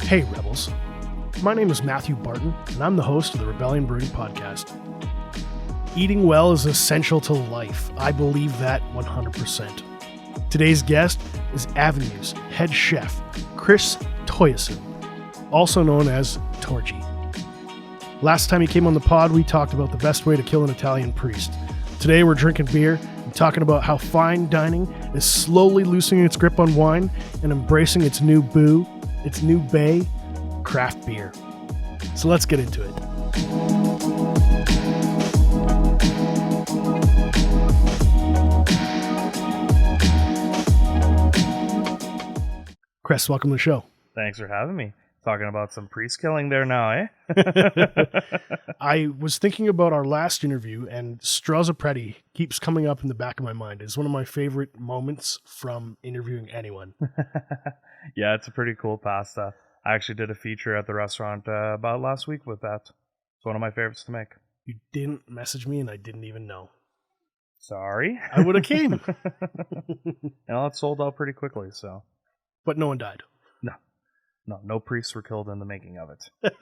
Hey, Rebels. My name is Matthew Barton, and I'm the host of the Rebellion Brewing Podcast. Eating well is essential to life. I believe that 100%. Today's guest is Avenue's head chef, Chris Torjusen, also known as Torji. Last time he came on the pod, we talked about the best way to kill an Italian priest. Today we're drinking beer and talking about how fine dining is slowly loosening its grip on wine and embracing its new boo, its new bay, craft beer. So let's get into it. Chris, welcome to the show. Thanks for having me. Talking about some priest killing there now, eh? I was thinking about our last interview, and Strozzapreti keeps coming up in the back of my mind. It's one of my favorite moments from interviewing anyone. Yeah, it's a pretty cool pasta. I actually did a feature at the restaurant about last week with that. It's one of my favorites to make. You didn't message me, and I didn't even know. Sorry. I would have came. Well, it sold out pretty quickly, so. But no one died. No priests were killed in the making of it.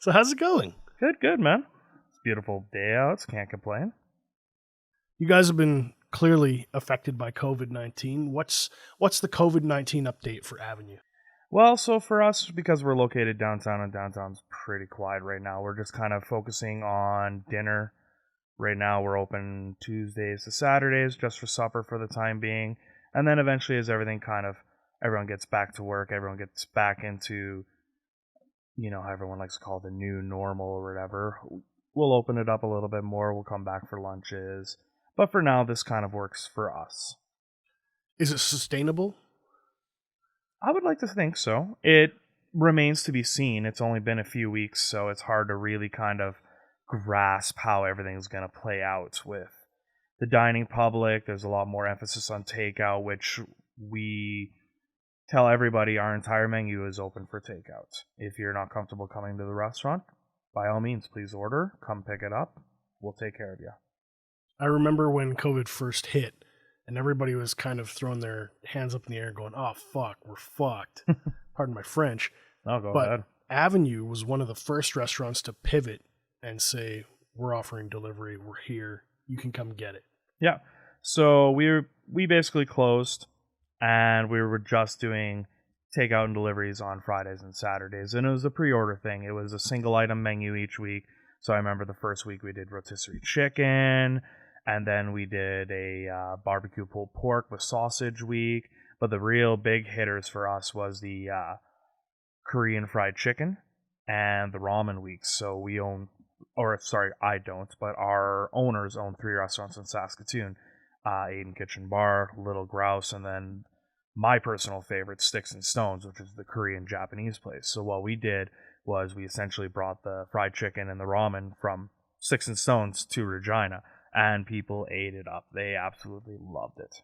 So how's it going? Good, man. It's a beautiful day out. Can't complain. You guys have been clearly affected by COVID-19. What's the COVID-19 update for Avenue? Well, so for us, because we're located downtown, and downtown's pretty quiet right now, we're just kind of focusing on dinner. Right now, we're open Tuesdays to Saturdays just for supper for the time being. And then eventually, as everyone gets back to work, everyone gets back into, how everyone likes to call it the new normal or whatever, we'll open it up a little bit more. We'll come back for lunches. But for now, this kind of works for us. Is it sustainable? I would like to think so. It remains to be seen. It's only been a few weeks, so it's hard to really kind of grasp how everything's going to play out with the dining public. There's a lot more emphasis on takeout, which we tell everybody our entire menu is open for takeout. If you're not comfortable coming to the restaurant, by all means, please order. Come pick it up. We'll take care of you. I remember when COVID first hit, and everybody was kind of throwing their hands up in the air going, oh, fuck, we're fucked. Pardon my French. No, go but ahead. Avenue was one of the first restaurants to pivot and say, we're offering delivery. We're here. You can come get it. Yeah. So we basically closed, and we were just doing takeout and deliveries on Fridays and Saturdays. And it was a pre-order thing. It was a single item menu each week. So I remember the first week we did rotisserie chicken, and then we did a barbecue pulled pork with sausage week. But the real big hitters for us was the Korean fried chicken and the ramen weeks. So I don't, but our owners own 3 restaurants in Saskatoon. Aiden Kitchen Bar, Little Grouse, and then my personal favorite, Sticks and Stones, which is the Korean Japanese place. So what we did was we essentially brought the fried chicken and the ramen from Sticks and Stones to Regina, and people ate it up. They absolutely loved it.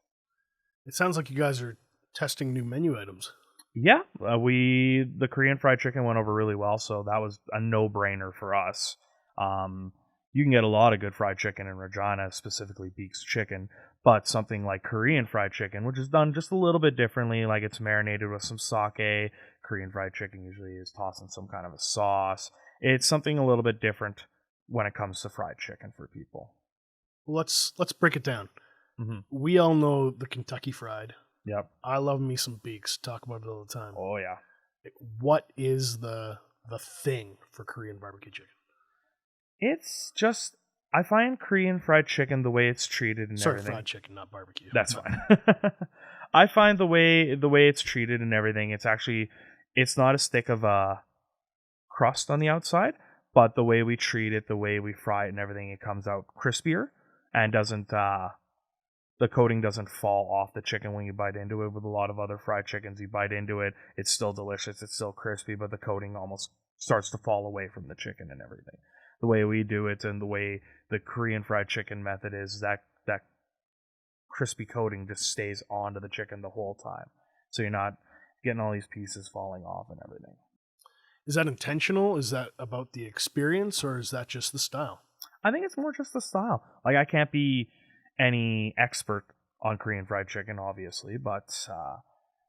It sounds like you guys are testing new menu items. Yeah, the Korean fried chicken went over really well, so that was a no-brainer for us. You can get a lot of good fried chicken in Regina, specifically Beek's Chicken, but something like Korean fried chicken, which is done just a little bit differently, like it's marinated with some sake. Korean fried chicken usually is tossed in some kind of a sauce. It's something a little bit different when it comes to fried chicken for people. Let's break it down. Mm-hmm. We all know the Kentucky Fried. Yep. I love me some Beeks. Talk about it all the time. Oh, yeah. What is the thing for Korean barbecue chicken? It's just, I find Korean fried chicken, the way it's treated and everything. Fried chicken, not barbecue. That's fine. I find the way it's treated and everything, it's not as thick of a crust on the outside, but the way we treat it, the way we fry it and everything, it comes out crispier and the coating doesn't fall off the chicken when you bite into it. With a lot of other fried chickens, you bite into it, it's still delicious, it's still crispy, but the coating almost starts to fall away from the chicken and everything. The way we do it and the way the Korean fried chicken method is that crispy coating just stays onto the chicken the whole time. So you're not getting all these pieces falling off and everything. Is that intentional? Is that about the experience, or is that just the style? I think it's more just the style. Like, I can't be any expert on Korean fried chicken, obviously, but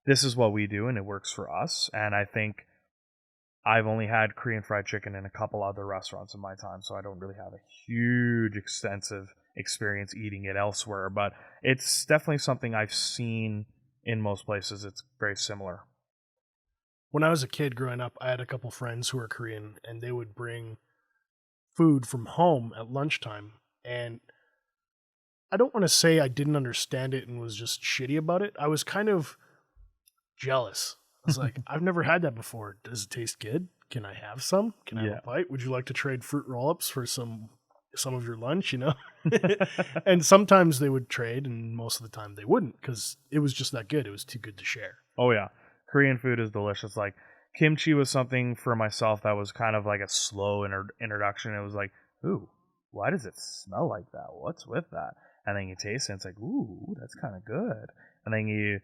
this is what we do and it works for us. And I think I've only had Korean fried chicken in a couple other restaurants in my time, so I don't really have a huge, extensive experience eating it elsewhere. But it's definitely something I've seen in most places. It's very similar. When I was a kid growing up, I had a couple friends who were Korean, and they would bring food from home at lunchtime. And I don't want to say I didn't understand it and was just shitty about it. I was kind of jealous. I was like, I've never had that before. Does it taste good? Can I have some? Can I have a bite? Would you like to trade fruit roll-ups for some of your lunch, you know? And sometimes they would trade, and most of the time they wouldn't, because it was just that good. It was too good to share. Oh, yeah. Korean food is delicious. Like, kimchi was something for myself that was kind of like a slow introduction. It was like, ooh, why does it smell like that? What's with that? And then you taste it, and it's like, ooh, that's kind of good. And then you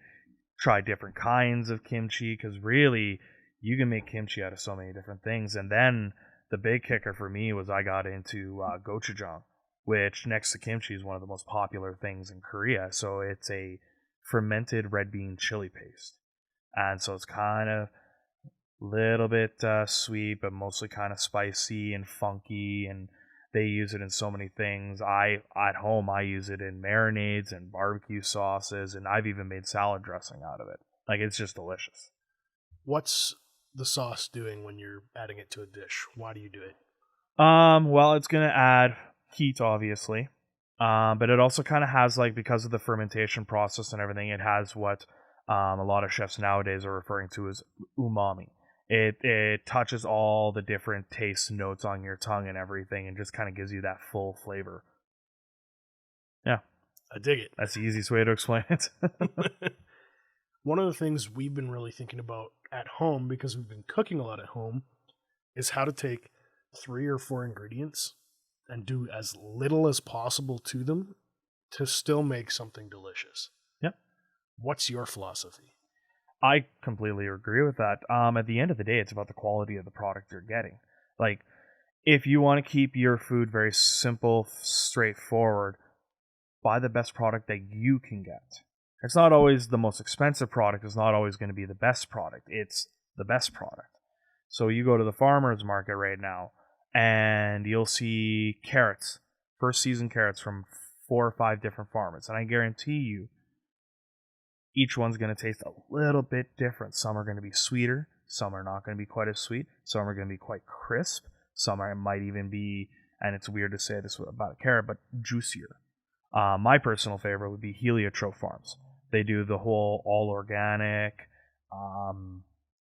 try different kinds of kimchi, because really, you can make kimchi out of so many different things. And then the big kicker for me was I got into gochujang, which next to kimchi is one of the most popular things in Korea. So it's a fermented red bean chili paste. And so it's kind of a little bit sweet, but mostly kind of spicy and funky. And they use it in so many things. At home, I use it in marinades and barbecue sauces, and I've even made salad dressing out of it. Like, it's just delicious. What's the sauce doing when you're adding it to a dish? Why do you do it? Well, it's gonna add heat, obviously, but it also kind of has, like, because of the fermentation process and everything, it has what a lot of chefs nowadays are referring to as umami. It touches all the different taste notes on your tongue and everything, and just kind of gives you that full flavor. Yeah, I dig it. that's the easiest way to explain it. One of the things we've been really thinking about at home, because we've been cooking a lot at home, is how to take 3 or 4 ingredients and do as little as possible to them to still make something delicious. Yep. What's your philosophy? I completely agree with that. At the end of the day, it's about the quality of the product you're getting. Like, if you want to keep your food very simple, straightforward, buy the best product that you can get. It's not always the most expensive product. It's not always going to be the best product. It's the best product. So you go to the farmer's market right now, and you'll see carrots, first season carrots from 4 or 5 different farmers. And I guarantee you, each one's going to taste a little bit different. Some are going to be sweeter. Some are not going to be quite as sweet. Some are going to be quite crisp. Some might even be, and it's weird to say this about a carrot, but juicier. My personal favorite would be Heliotrope Farms. They do the whole all organic,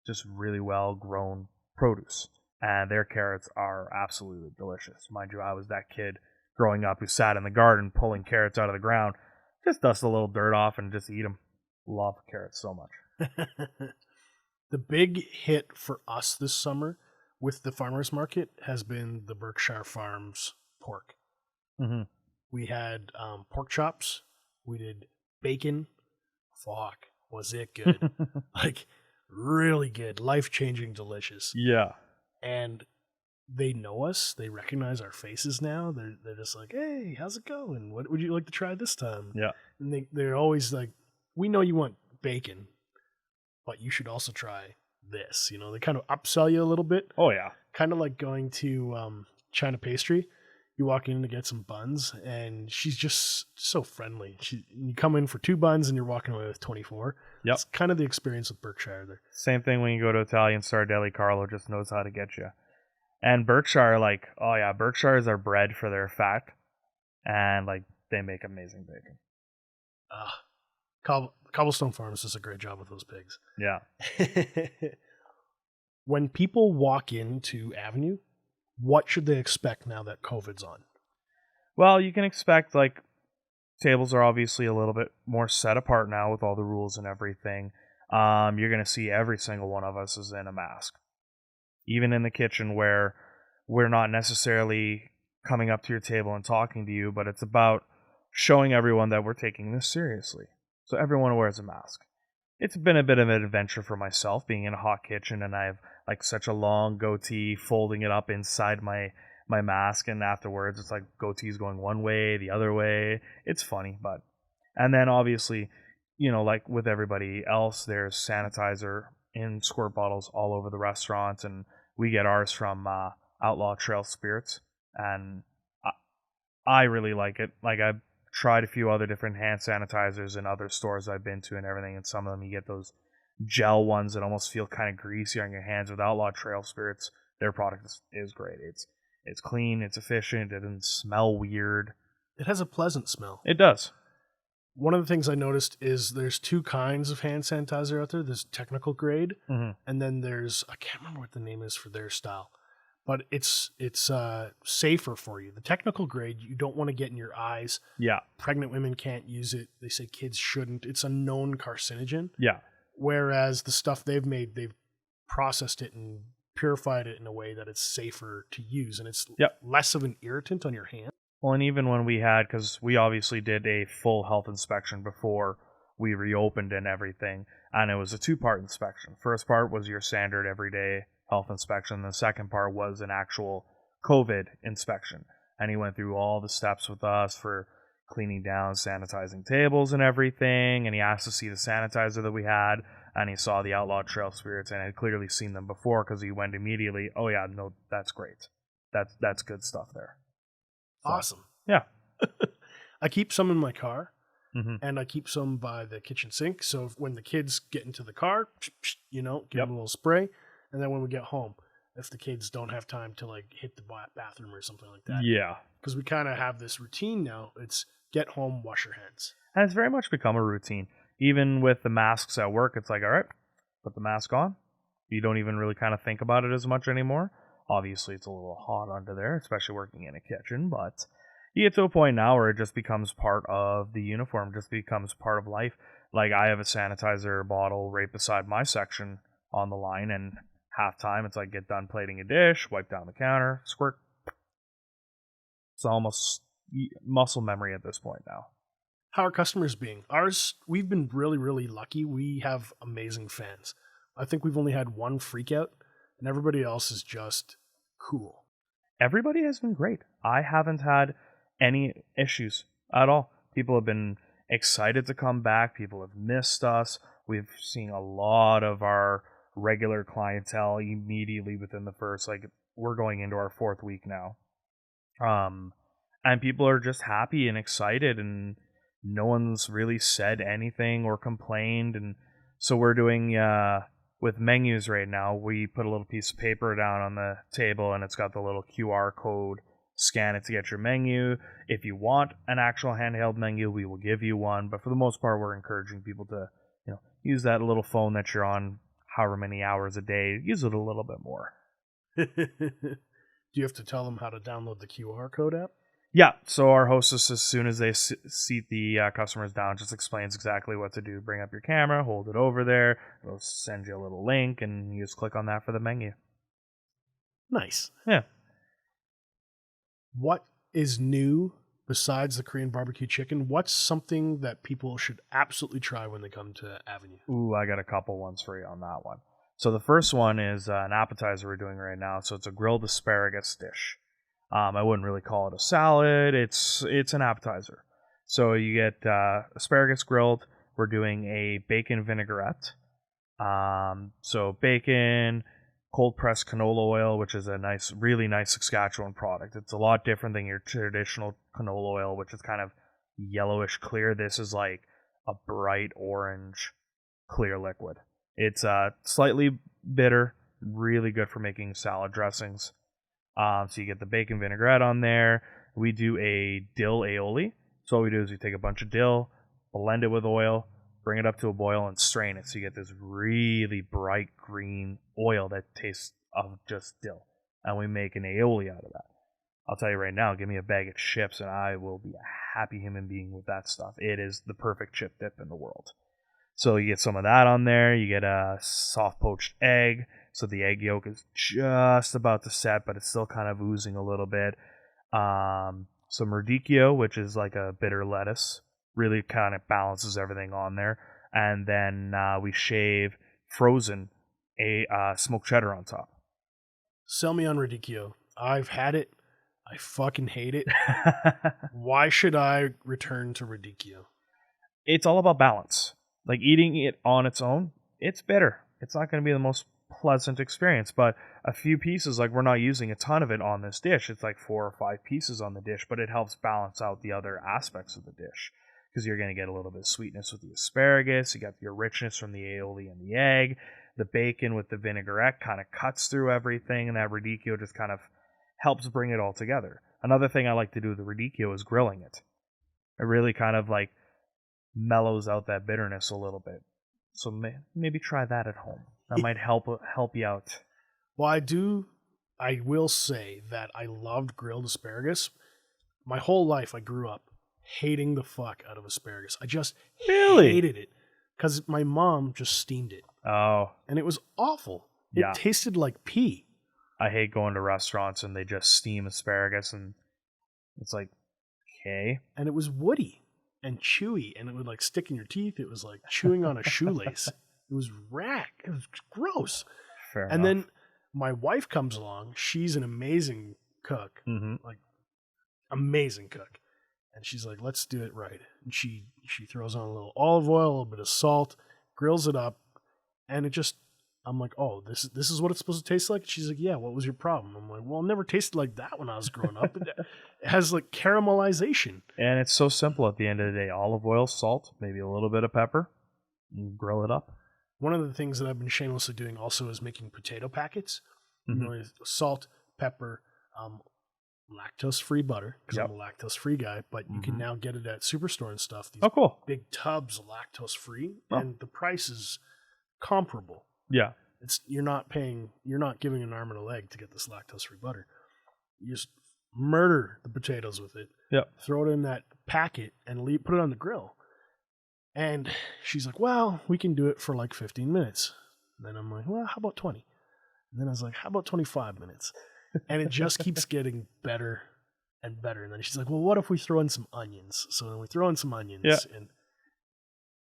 just really well grown produce. And their carrots are absolutely delicious. Mind you, I was that kid growing up who sat in the garden pulling carrots out of the ground. Just dust a little dirt off and just eat them. Love carrots so much. The big hit for us this summer with the farmers market has been the Berkshire Farms pork. Mm-hmm. We had pork chops. We did bacon. Fuck, was it good? Like, really good, life-changing, delicious. Yeah. And they know us. They recognize our faces now. They're just like, hey, how's it going? What would you like to try this time? Yeah. And they're always like, we know you want bacon, but you should also try this. You know, they kind of upsell you a little bit. Oh, yeah. Kind of like going to China Pastry. You walk in to get some buns, and she's just so friendly. You come in for 2 buns, and you're walking away with 24. Yep. It's kind of the experience with Berkshire there. Same thing when you go to Italian Sardelli. Carlo just knows how to get you. And Berkshire, like, oh yeah, Berkshires are bred for their fat, and like they make amazing bacon. Cobblestone Farms does a great job with those pigs. Yeah. When people walk into Avenue, what should they expect now that COVID's on? Well, you can expect, like, tables are obviously a little bit more set apart now with all the rules and everything. You're going to see every single one of us is in a mask. Even in the kitchen, where we're not necessarily coming up to your table and talking to you, but it's about showing everyone that we're taking this seriously. So everyone wears a mask. It's been a bit of an adventure for myself being in a hot kitchen, and I have like such a long goatee folding it up inside my mask, and afterwards it's like goatee's going one way, the other way. It's funny, but and then obviously, you know, like with everybody else, there's sanitizer in squirt bottles all over the restaurant, and We get ours from Outlaw Trail Spirits, and I really like it. Like, I've tried a few other different hand sanitizers in other stores I've been to and everything, and some of them you get those gel ones that almost feel kind of greasy on your hands. With Outlaw Trail Spirits, their product is great. It's clean, it's efficient, it doesn't smell weird. It has a pleasant smell. It does. One of the things I noticed is there's two kinds of hand sanitizer out there. There's technical grade, and then there's, I can't remember what the name is for their style, but it's safer for you. The technical grade, you don't want to get in your eyes. Yeah. Pregnant women can't use it. They say kids shouldn't. It's a known carcinogen. Yeah. Whereas the stuff they've made, they've processed it and purified it in a way that it's safer to use, and it's less of an irritant on your hand. Well, and even when we had, because we obviously did a full health inspection before we reopened and everything, and it was a 2-part inspection. First part was your standard everyday health inspection. The second part was an actual COVID inspection. And he went through all the steps with us for cleaning down, sanitizing tables and everything. And he asked to see the sanitizer that we had, and he saw the Outlaw Trail Spirits and had clearly seen them before, because he went immediately, oh yeah, no, that's great. That's good stuff there. So, awesome. Yeah. I keep some in my car, and I keep some by the kitchen sink. So when the kids get into the car, give them a little spray. And then when we get home, if the kids don't have time to like hit the bathroom or something like that. Yeah. Because we kind of have this routine now. It's get home, wash your hands. And it's very much become a routine. Even with the masks at work, it's like, all right, put the mask on. You don't even really kind of think about it as much anymore. Obviously, it's a little hot under there, especially working in a kitchen, but you get to a point now where it just becomes part of the uniform, just becomes part of life. Like, I have a sanitizer bottle right beside my section on the line, and halftime, it's like, get done plating a dish, wipe down the counter, squirt. It's almost muscle memory at this point now. How are customers being? We've been really, really lucky. We have amazing fans. I think we've only had one freak out, and everybody else is just cool. Everybody has been great. I haven't had any issues at all. People have been excited to come back. People have missed us. We've seen a lot of our regular clientele immediately within the first, like, we're going into our 4th week now. And people are just happy and excited, and no one's really said anything or complained. And so we're doing, with menus right now, we put a little piece of paper down on the table, and it's got the little QR code. Scan it to get your menu. If you want an actual handheld menu, we will give you one. But for the most part, we're encouraging people to, use that little phone that you're on however many hours a day. Use it a little bit more. Do you have to tell them how to download the QR code app? Yeah, so our hostess, as soon as they seat the customers down, just explains exactly what to do. Bring up your camera, hold it over there, it'll send you a little link, and you just click on that for the menu. Nice. Yeah. What is new besides the Korean barbecue chicken? What's something that people should absolutely try when they come to Avenue? Ooh, I got a couple ones for you on that one. So the first one is an appetizer we're doing right now. So it's a grilled asparagus dish. I wouldn't really call it a salad. It's an appetizer. So you get asparagus grilled. We're doing a bacon vinaigrette. So bacon, cold pressed canola oil, which is a really nice Saskatchewan product. It's a lot different than your traditional canola oil, which is kind of yellowish clear. This is like a bright orange clear liquid. It's slightly bitter, really good for making salad dressings. So you get the bacon vinaigrette on there. We do a dill aioli. So what we do is we take a bunch of dill, blend it with oil, bring it up to a boil, and strain it. So you get this really bright green oil that tastes of just dill. And we make an aioli out of that. I'll tell you right now, give me a bag of chips and I will be a happy human being with that stuff. It is the perfect chip dip in the world. So you get some of that on there. You get a soft poached egg. So the egg yolk is just about to set, but it's still kind of oozing a little bit. Some radicchio, which is like a bitter lettuce. Really kind of balances everything on there. And then we shave frozen a smoked cheddar on top. Sell me on radicchio. I've had it. I fucking hate it. Why should I return to radicchio? It's all about balance. Like, eating it on its own, it's bitter. It's not going to be the most pleasant experience. But a few pieces, like we're not using a ton of it on this dish. It's like 4 or 5 pieces on the dish, but it helps balance out the other aspects of the dish because you're going to get a little bit of sweetness with the asparagus. You got your richness from the aioli and the egg. The bacon with the vinaigrette kind of cuts through everything, and that radicchio just kind of helps bring it all together. Another thing I like to do with the radicchio is grilling it. It really kind of like mellows out that bitterness a little bit. So maybe try that at home. That might help you out. Well, I will say that I loved grilled asparagus. My whole life I grew up hating the fuck out of asparagus. I just hated it because my mom just steamed it. Oh. And it was awful. It tasted like pee. I hate going to restaurants and they just steam asparagus and it's like, okay. And it was woody and chewy and it would like stick in your teeth. It was like chewing on a shoelace. It was It was gross. Fair and enough. Then my wife comes along. She's an amazing cook. Like, amazing cook. And she's like, let's do it right. And she throws on a little olive oil, a little bit of salt, grills it up. And it just, I'm like, oh, this is what it's supposed to taste like? She's like, yeah, what was your problem? I'm like, well, it never tasted like that when I was growing up. It has like caramelization. And it's so simple at the end of the day. Olive oil, salt, maybe a little bit of pepper, and grill it up. One of the things that I've been shamelessly doing also is making potato packets. You know, salt, pepper, lactose-free butter, because I'm a lactose-free guy, but you can now get it at Superstore and stuff. These big tubs of lactose-free, and the price is comparable. Yeah. You're not giving an arm and a leg to get this lactose-free butter. You just murder the potatoes with it. Yep. Throw it in that packet and put it on the grill. And she's like, well, we can do it for like 15 minutes. And then I'm like, well, how about 20? And then I was like, how about 25 minutes? And it just keeps getting better and better. And then she's like, well, what if we throw in some onions? So then we throw in some onions. And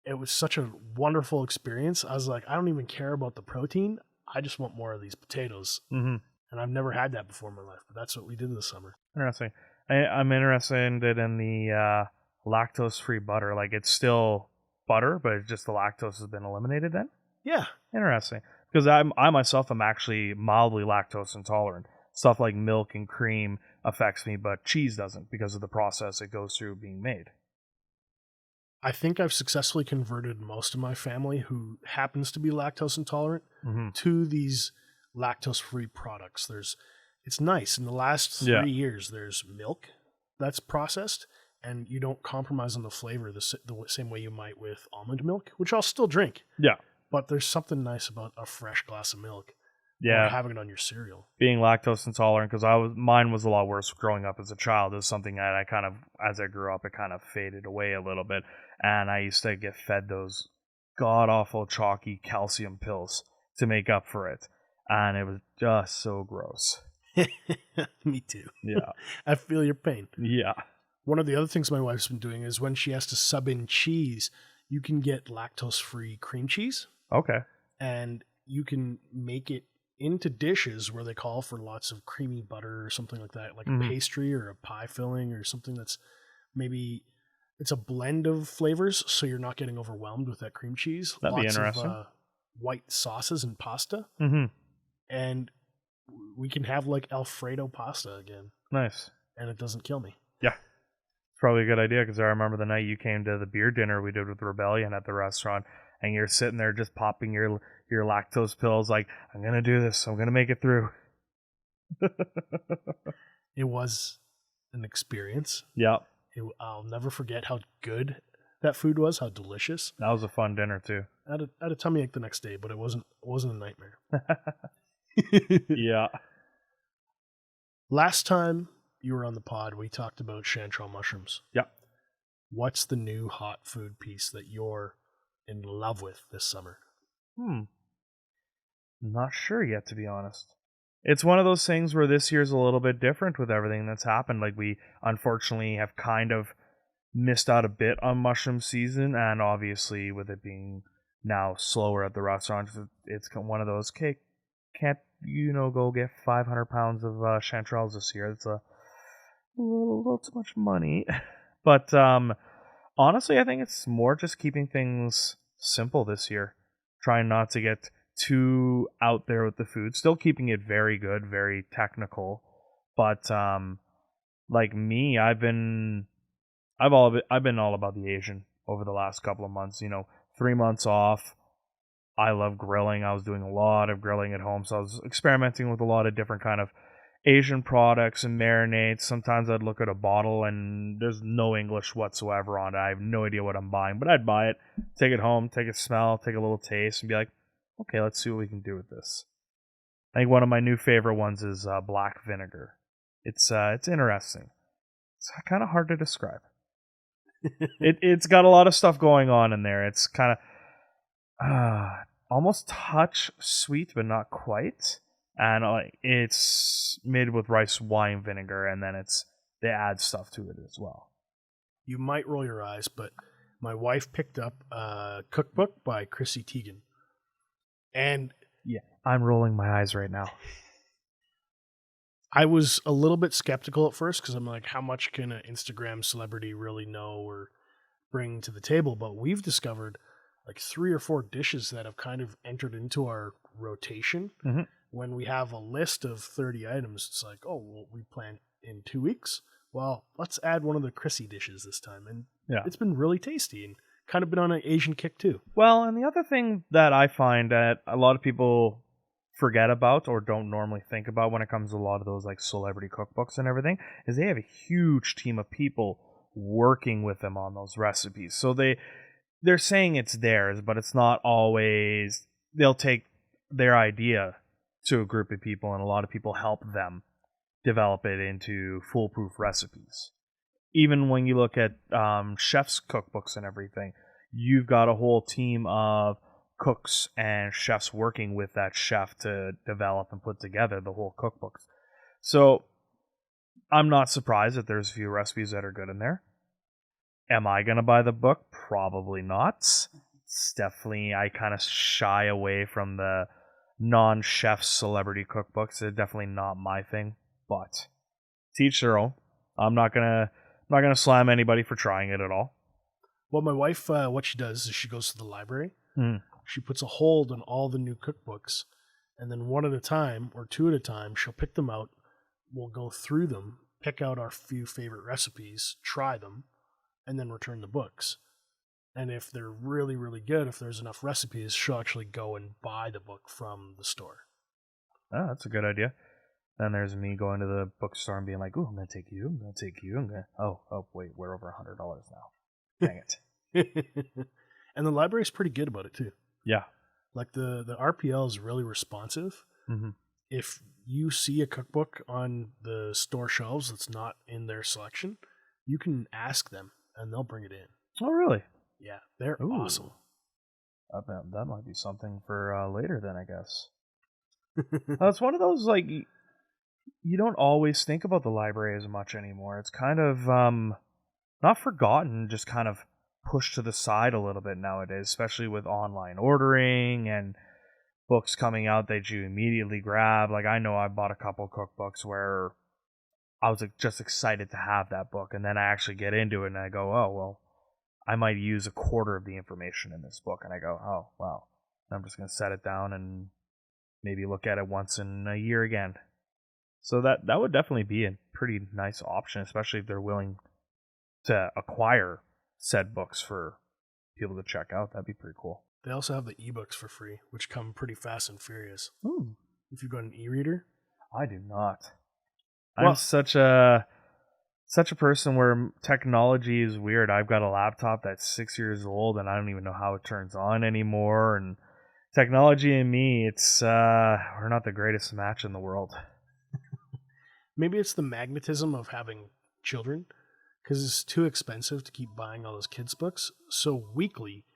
it was such a wonderful experience. I was like, I don't even care about the protein. I just want more of these potatoes. And I've never had that before in my life, but that's what we did this summer. Interesting. I'm interested in the lactose-free butter. Like, it's still butter, but it's just the lactose has been eliminated then? Yeah. Interesting. Because I myself am actually mildly lactose intolerant. Stuff like milk and cream affects me, but cheese doesn't because of the process it goes through being made. I think I've successfully converted most of my family who happens to be lactose intolerant to these lactose-free products. It's nice. In the last 3 years, there's milk that's processed, and you don't compromise on the flavor the same way you might with almond milk, which I'll still drink. Yeah. But there's something nice about a fresh glass of milk. Yeah. Or having it on your cereal. Being lactose intolerant, because mine was a lot worse growing up as a child. It was something that I kind of, as I grew up, it kind of faded away a little bit. And I used to get fed those god-awful chalky calcium pills to make up for it. And it was just so gross. Me too. Yeah. I feel your pain. Yeah. One of the other things my wife's been doing is when she has to sub in cheese, you can get lactose-free cream cheese. Okay. And you can make it into dishes where they call for lots of creamy butter or something like that, like a pastry or a pie filling or something that's maybe it's a blend of flavors, so you're not getting overwhelmed with that cream cheese. That'd be interesting. Of white sauces and pasta. And we can have like Alfredo pasta again. Nice. And it doesn't kill me. Yeah. It's probably a good idea because I remember the night you came to the beer dinner we did with Rebellion at the restaurant and you're sitting there just popping your lactose pills like, I'm going to do this. I'm going to make it through. It was an experience. Yeah. I'll never forget how good that food was, how delicious. That was a fun dinner too. I had a tummy ache the next day, but it wasn't a nightmare. Yeah. Last time you were on the pod, we talked about chanterelle mushrooms. Yeah. What's the new hot food piece that you're in love with this summer? Not sure yet, to be honest. It's one of those things where this year's a little bit different with everything that's happened. Like, we unfortunately have kind of missed out a bit on mushroom season, and obviously with it being now slower at the restaurants, it's one of those, can't go get 500 pounds of chanterelles this year. It's a little too much money. But honestly, I think it's more just keeping things simple this year. Trying not to get too out there with the food. Still keeping it very good, very technical. But like me, I've been all about the Asian over the last couple of months. 3 months off. I love grilling. I was doing a lot of grilling at home, so I was experimenting with a lot of different kind of Asian products and marinades. Sometimes I'd look at a bottle and there's no English whatsoever on it. I have no idea what I'm buying, but I'd buy it, take it home, take a smell, take a little taste, and be like, okay, let's see what we can do with this. I think one of my new favorite ones is black vinegar. It's interesting. It's kind of hard to describe. It's got a lot of stuff going on in there. It's kind of almost touch sweet, but not quite. And it's made with rice wine vinegar, and then they add stuff to it as well. You might roll your eyes, but my wife picked up a cookbook by Chrissy Teigen. And yeah, I'm rolling my eyes right now. I was a little bit skeptical at first because I'm like, how much can an Instagram celebrity really know or bring to the table? But we've discovered like 3 or 4 dishes that have kind of entered into our rotation. Mm-hmm. When we have a list of 30 items, it's like, oh, well, we plan in 2 weeks. Well, let's add one of the Chrissy dishes this time. And It's been really tasty and kind of been on an Asian kick too. Well, and the other thing that I find that a lot of people forget about or don't normally think about when it comes to a lot of those like celebrity cookbooks and everything is they have a huge team of people working with them on those recipes. So they're saying it's theirs, but it's not always. They'll take their idea to a group of people, and a lot of people help them develop it into foolproof recipes. Even when you look at chefs' cookbooks and everything, you've got a whole team of cooks and chefs working with that chef to develop and put together the whole cookbooks. So I'm not surprised that there's a few recipes that are good in there. Am I going to buy the book? Probably not. It's definitely, I kind of shy away from the non-chef celebrity cookbooks. It's definitely not my thing, but teach their own. I'm not gonna slam anybody for trying it at all. Well, my wife, what she does is she goes to the library. Mm. She puts a hold on all the new cookbooks, and then 1 at a time or 2 at a time, she'll pick them out. We'll go through them, pick out our few favorite recipes, try them, and then return the books. And if they're really, really good, if there's enough recipes, she'll actually go and buy the book from the store. Oh, that's a good idea. Then there's me going to the bookstore and being like, "Ooh, I'm gonna take you. I'm gonna take you. I'm gonna. Oh, wait, we're over $100 now. Dang it!" And the library's pretty good about it too. Yeah, like the RPL is really responsive. Mm-hmm. If you see a cookbook on the store shelves that's not in their selection, you can ask them and they'll bring it in. Oh, really? Yeah, they're awesome. That might be something for later then, I guess. It's one of those, like, you don't always think about the library as much anymore. It's kind of not forgotten, just kind of pushed to the side a little bit nowadays, especially with online ordering and books coming out that you immediately grab. Like, I know I bought a couple cookbooks where I was just excited to have that book, and then I actually get into it and I go, oh, well, I might use a quarter of the information in this book, and I go, oh, wow. I'm just going to set it down and maybe look at it once in a year again. So that would definitely be a pretty nice option, especially if they're willing to acquire said books for people to check out. That'd be pretty cool. They also have the ebooks for free, which come pretty fast and furious. Ooh. If you've got an e-reader. I do not. Well, I'm such a person where technology is weird. I've got a laptop that's 6 years old and I don't even know how it turns on anymore. And technology and me, we're not the greatest match in the world. Maybe it's the magnetism of having children, because it's too expensive to keep buying all those kids' books. So weekly,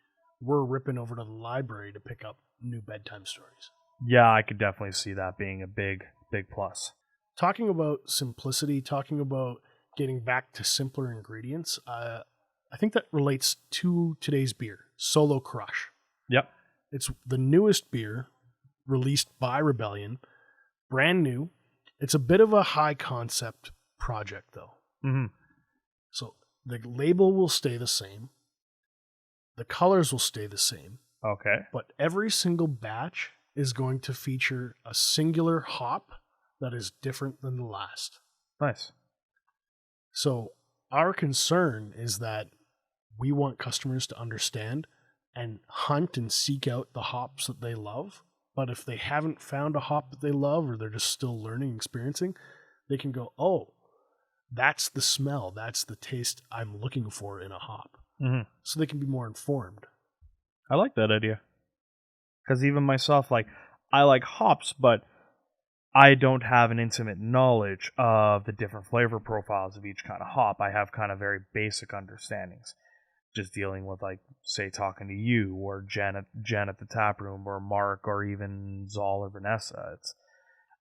we're ripping over to the library to pick up new bedtime stories. Yeah, I could definitely see that being a big, big plus. Talking about simplicity, talking about getting back to simpler ingredients, I think that relates to today's beer, Solo Crush. Yep. It's the newest beer released by Rebellion, brand new. It's a bit of a high concept project, though. Mm-hmm. So the label will stay the same. The colors will stay the same. Okay. But every single batch is going to feature a singular hop that is different than the last. Nice. So our concern is that we want customers to understand and hunt and seek out the hops that they love. But if they haven't found a hop that they love, or they're just still learning and experiencing, they can go, oh, that's the smell, that's the taste I'm looking for in a hop. Mm-hmm. So they can be more informed. I like that idea. Because even myself, like, I like hops, but I don't have an intimate knowledge of the different flavor profiles of each kind of hop. I have kind of very basic understandings. Just dealing with, like, say, talking to you or Jen at the tap room, or Mark, or even Zal or Vanessa.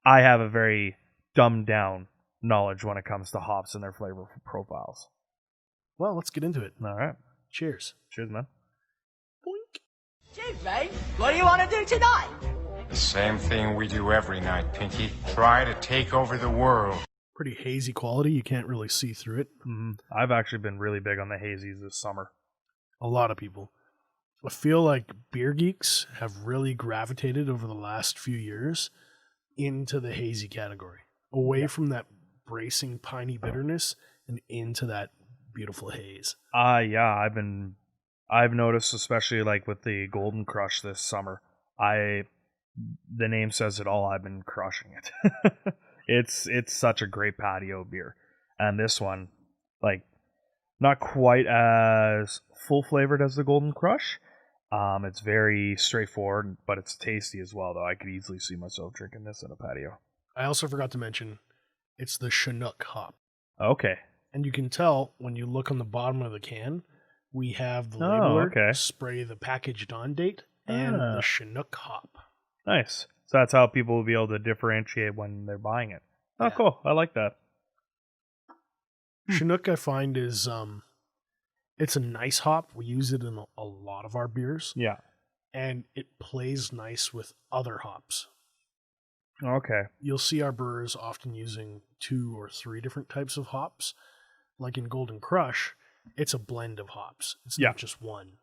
I have a very dumbed down knowledge when it comes to hops and their flavor profiles. Well, let's get into it. All right. Cheers. Cheers, man. Boink. Cheers, mate. What do you want to do tonight? The same thing we do every night, Pinky. Try to take over the world. Pretty hazy quality. You can't really see through it. Mm-hmm. I've actually been really big on the hazies this summer. A lot of people. I feel like beer geeks have really gravitated over the last few years into the hazy category, away from that bracing piney bitterness and into that beautiful haze. Yeah, I've noticed, especially like with the Golden Crush this summer. The name says it all. I've been crushing it. It's such a great patio beer, and this one, like, not quite as full flavored as the Golden Crush. It's very straightforward, but it's tasty as well, though. I could easily see myself drinking this in a patio. I also forgot to mention, it's the Chinook hop. Okay. And you can tell when you look on the bottom of the can, we have the labeler spray the packaged on date and the Chinook hop. Nice. So that's how people will be able to differentiate when they're buying it. Oh, Yeah. Cool. I like that. Chinook, I find, is it's a nice hop. We use it in a lot of our beers. Yeah. And it plays nice with other hops. Okay. You'll see our brewers often using 2 or 3 different types of hops. Like in Golden Crush, it's a blend of hops. It's not just one.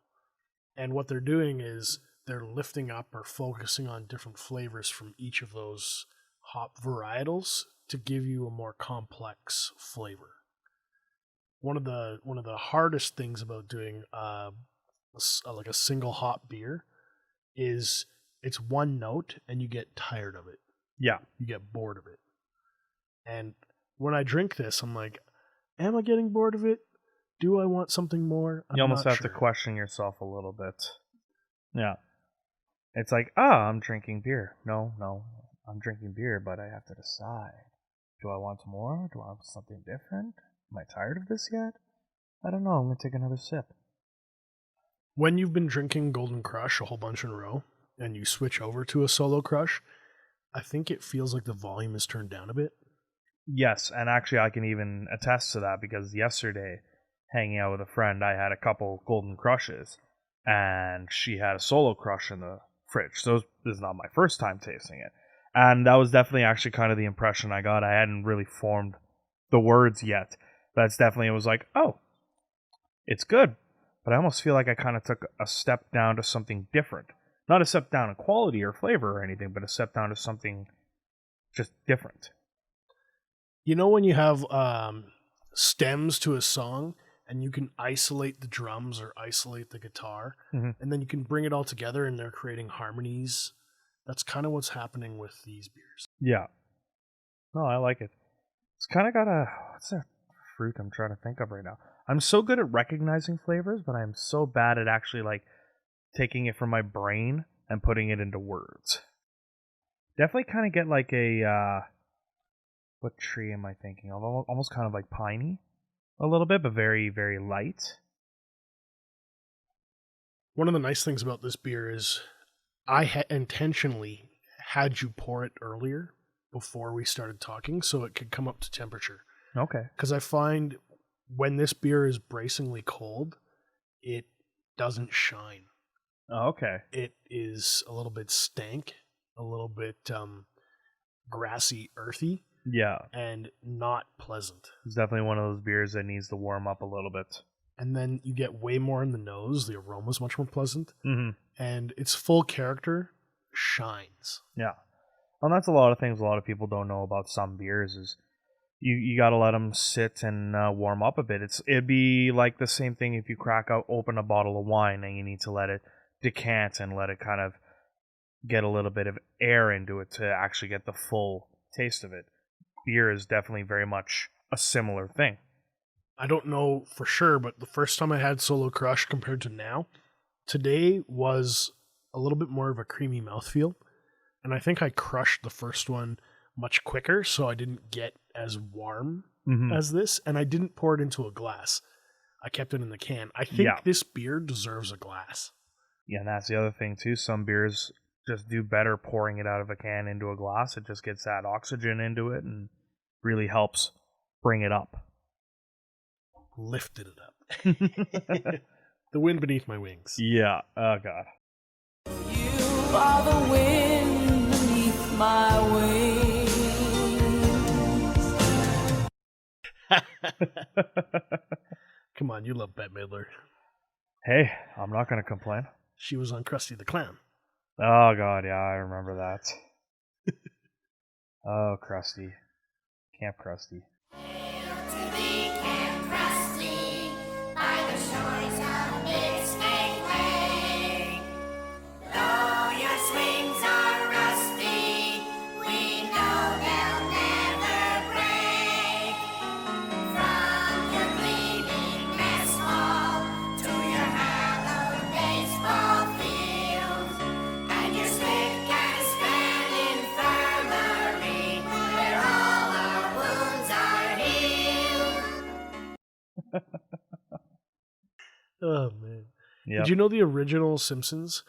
And what they're doing is they're lifting up or focusing on different flavors from each of those hop varietals to give you a more complex flavor. One of the hardest things about doing like a single hop beer is it's one note and you get tired of it. Yeah. You get bored of it. And when I drink this, I'm like, am I getting bored of it? Do I want something more? You almost have to question yourself a little bit. Yeah. It's like, I'm drinking beer. No, I'm drinking beer, but I have to decide. Do I want more? Do I want something different? Am I tired of this yet? I don't know. I'm going to take another sip. When you've been drinking Golden Crush a whole bunch in a row and you switch over to a solo crush, I think it feels like the volume is turned down a bit. Yes, and actually I can even attest to that because yesterday, hanging out with a friend, I had a couple Golden Crushes, and she had a solo crush in the fridge. So this is not my first time tasting it. And that was definitely actually kind of the impression I got. I hadn't really formed the words yet. That's definitely, it was like, oh, it's good. But I almost feel like I kind of took a step down to something different. Not a step down in quality or flavor or anything, but a step down to something just different. You know when you have stems to a song and you can isolate the drums or isolate the guitar, and then you can bring it all together and they're creating harmonies? That's kind of what's happening with these beers. Yeah. No, I like it. It's kind of got what's that fruit I'm trying to think of right now? I'm so good at recognizing flavors, but I'm so bad at actually like taking it from my brain and putting it into words. Definitely kind of get like a what tree am I thinking of? Almost kind of like piney a little bit, but very, very light. One of the nice things about this beer is I intentionally had you pour it earlier before we started talking so it could come up to temperature. Okay. Because I find when this beer is bracingly cold, it doesn't shine. Oh, okay. It is a little bit stank, a little bit grassy, earthy. Yeah. And not pleasant. It's definitely one of those beers that needs to warm up a little bit. And then you get way more in the nose. The aroma is much more pleasant. Mm-hmm. And it's full character. shines. Yeah. And that's a lot of things a lot of people don't know about some beers is you got to let them sit and warm up a bit. It'd be like the same thing if you open a bottle of wine and you need to let it decant and let it kind of get a little bit of air into it to actually get the full taste of it. Beer is definitely very much a similar thing. I don't know for sure, but the first time I had Solo Crush compared to now, today was a little bit more of a creamy mouthfeel. And I think I crushed the first one much quicker, so I didn't get as warm as this. And I didn't pour it into a glass. I kept it in the can. I think this beer deserves a glass. Yeah, and that's the other thing too. Some beers just do better pouring it out of a can into a glass. It just gets that oxygen into it and really helps bring it up. Lifted it up. The wind beneath my wings. Yeah. Oh, God. You are the wind beneath my wings. Come on, you love Bette Midler. Hey, I'm not going to complain. She was on Krusty the Clown. Oh, God, yeah, I remember that. Oh, Krusty. Camp Krusty. Oh, man. Yep. Did you know the original Simpsons,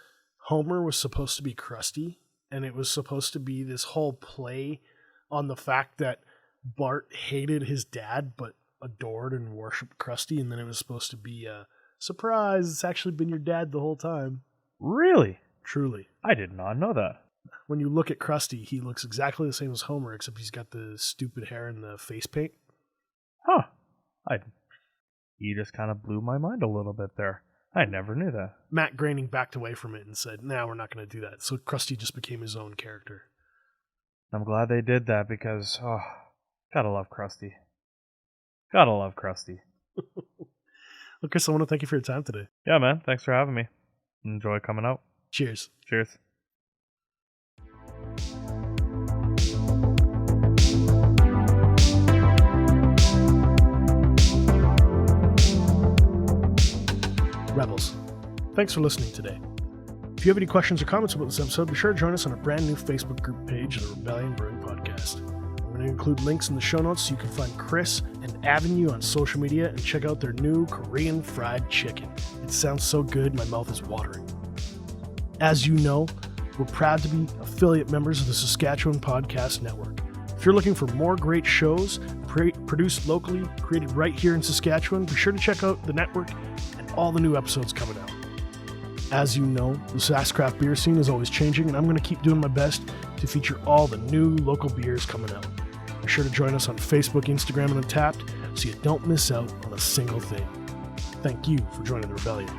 Homer was supposed to be Krusty, and it was supposed to be this whole play on the fact that Bart hated his dad but adored and worshipped Krusty, and then it was supposed to be a surprise, it's actually been your dad the whole time. Really? Truly. I did not know that. When you look at Krusty, he looks exactly the same as Homer, except he's got the stupid hair and the face paint. Huh. You just kind of blew my mind a little bit there. I never knew that. Matt Groening backed away from it and said, "No, we're not going to do that." So Krusty just became his own character. I'm glad they did that because, gotta love Krusty. Gotta love Krusty. Well, Chris, I want to thank you for your time today. Yeah, man. Thanks for having me. Enjoy coming out. Cheers. Cheers. Rebels, thanks for listening today. If you have any questions or comments about this episode, be sure to join us on our brand new Facebook group page, The Rebellion Brewing Podcast. We're going to include links in the show notes so you can find Chris and Avenue on social media and check out their new Korean fried chicken. It sounds so good, my mouth is watering. As you know, we're proud to be affiliate members of the Saskatchewan Podcast Network. If you're looking for more great shows produced locally, created right here in Saskatchewan, be sure to check out the network and all the new episodes coming out. As you know, the Sask craft beer scene is always changing, and I'm going to keep doing my best to feature all the new local beers coming out. Be sure to join us on Facebook, Instagram, and Untappd so you don't miss out on a single thing. Thank you for joining the Rebellion.